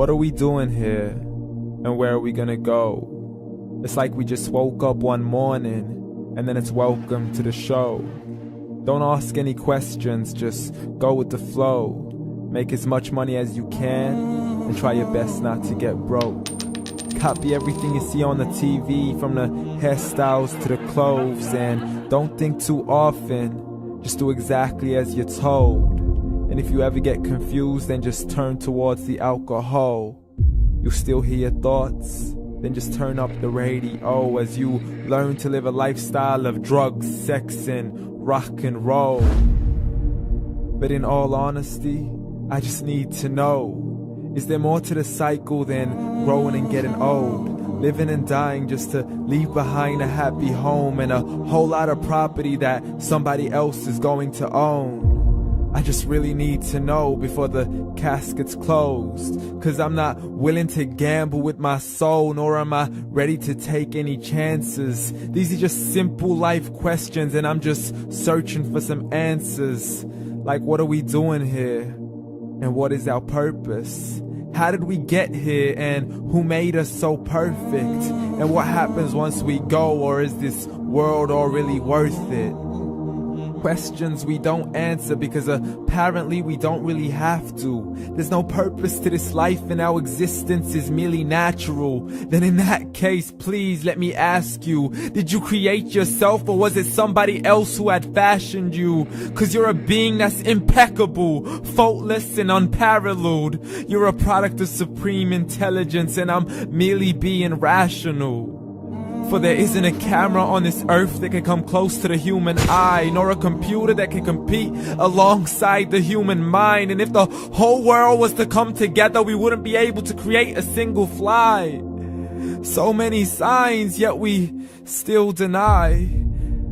What are we doing here? And where are we gonna go? It's like we just woke up one morning and then it's welcome to the show. Don't ask any questions, just go with the flow. Make as much money as you can and try your best not to get broke. Copy everything you see on the TV, from the hairstyles to the clothes, and don't think too often, just do exactly as you're told. And if you ever get confused, then just turn towards the alcohol. You'll still hear your thoughts, then just turn up the radio as you learn to live a lifestyle of drugs, sex, and rock and roll. But in all honesty, I just need to know, is there more to the cycle than growing and getting old? Living and dying just to leave behind a happy home and a whole lot of property that somebody else is going to own. I just really need to know before the casket's closed, 'cause I'm not willing to gamble with my soul, nor am I ready to take any chances. These are just simple life questions and I'm just searching for some answers. Like, what are we doing here? And what is our purpose? How did we get here, and who made us so perfect? And what happens once we go, or is this world all really worth it? Questions we don't answer because apparently we don't really have to. There's no purpose to this life and our existence is merely natural. Then in that case, please let me ask you, did you create yourself, or was it somebody else who had fashioned you? 'Cause you're a being that's impeccable, faultless and unparalleled. You're a product of supreme intelligence and I'm merely being rational. For there isn't a camera on this earth that can come close to the human eye, nor a computer that can compete alongside the human mind. And if the whole world was to come together, we wouldn't be able to create a single fly. So many signs, yet we still deny.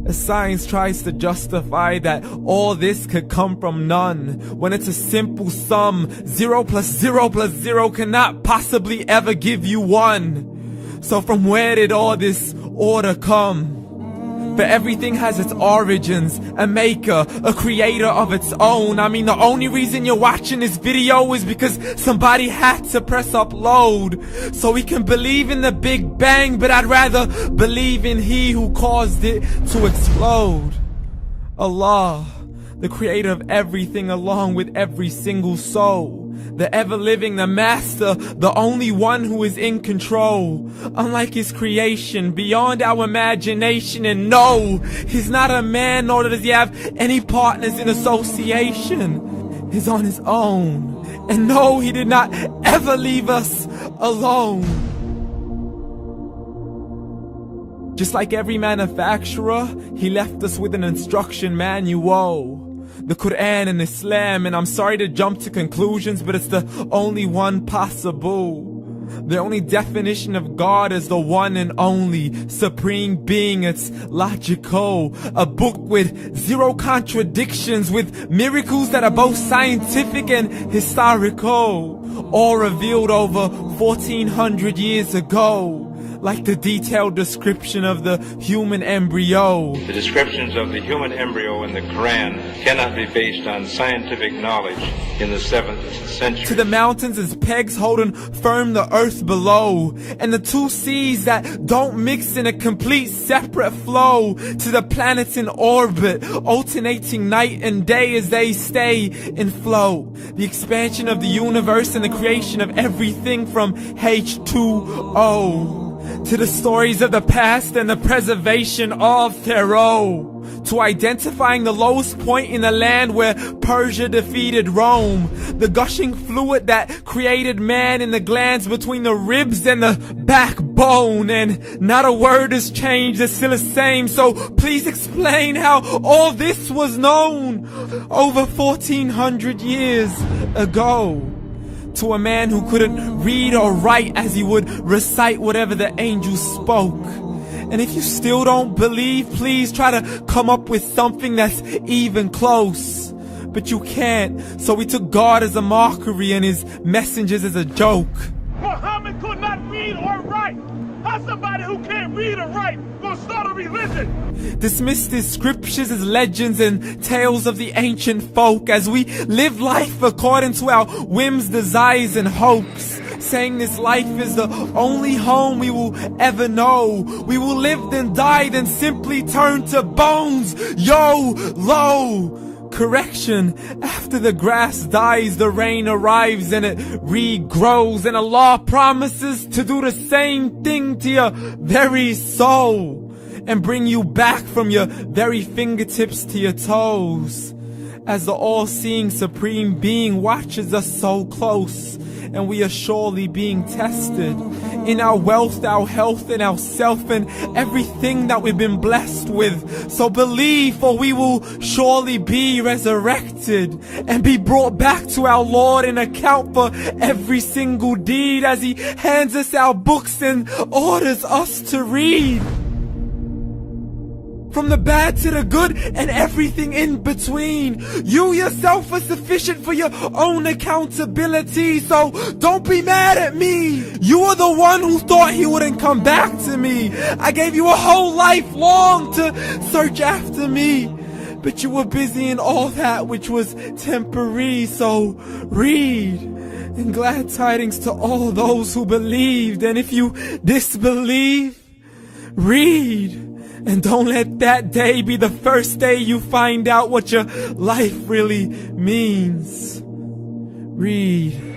As science tries to justify that all this could come from none, when it's a simple sum. 0 plus 0 plus 0 cannot possibly ever give you 1. So from where did all this order come? For everything has its origins, a maker, a creator of its own. I mean, the only reason you're watching this video is because somebody had to press upload. So we can believe in the Big Bang, but I'd rather believe in He who caused it to explode. Allah, the creator of everything along with every single soul. The ever-living, the master, the only one who is in control. Unlike his creation, beyond our imagination. And no, he's not a man, nor does he have any partners in association. He's on his own. And no, he did not ever leave us alone. Just like every manufacturer, he left us with an instruction manual. The Quran and Islam, and I'm sorry to jump to conclusions, but it's the only one possible. The only definition of God is the one and only supreme being. It's logical, a book with 0 contradictions, with miracles that are both scientific and historical, all revealed over 1400 years ago. Like the detailed description of the human embryo. The descriptions of the human embryo in the Quran cannot be based on scientific knowledge in the 7th century. To the mountains as pegs holding firm the earth below, and the 2 seas that don't mix in a complete separate flow. To the planets in orbit, alternating night and day as they stay in flow. The expansion of the universe and the creation of everything from H2O. To the stories of the past and the preservation of Pharaoh. To identifying the lowest point in the land where Persia defeated Rome. The gushing fluid that created man in the glands between the ribs and the backbone. And not a word has changed, it's still the same. So please explain how all this was known over 1400 years ago. To a man who couldn't read or write, as he would recite whatever the angels spoke. And if you still don't believe, please try to come up with something that's even close. But you can't, so we took God as a mockery and his messengers as a joke. Muhammad could not read or write. How's somebody who can't read or write gonna start a religion? Dismissed his scriptures as legends and tales of the ancient folk, as we live life according to our whims, desires, and hopes. saying this life is the only home we will ever know. We will live then die, then simply turn to bones. YOLO! Correction, after the grass dies, the rain arrives and it regrows, and Allah promises to do the same thing to your very soul and bring you back from your very fingertips to your toes, as the all-seeing supreme being watches us so close, and we are surely being tested in our wealth, our health, and our self, and everything that we've been blessed with. So believe, for we will surely be resurrected and be brought back to our Lord and account for every single deed, as He hands us our books and orders us to read. From the bad to the good and everything in between. You yourself are sufficient for your own accountability, so don't be mad at me. You are the one who thought He wouldn't come back to me. I gave you a whole life long to search after me, but you were busy in all that which was temporary. So read, and glad tidings to all those who believed. And if you disbelieve, read. And don't let that day be the first day you find out what your life really means. Read.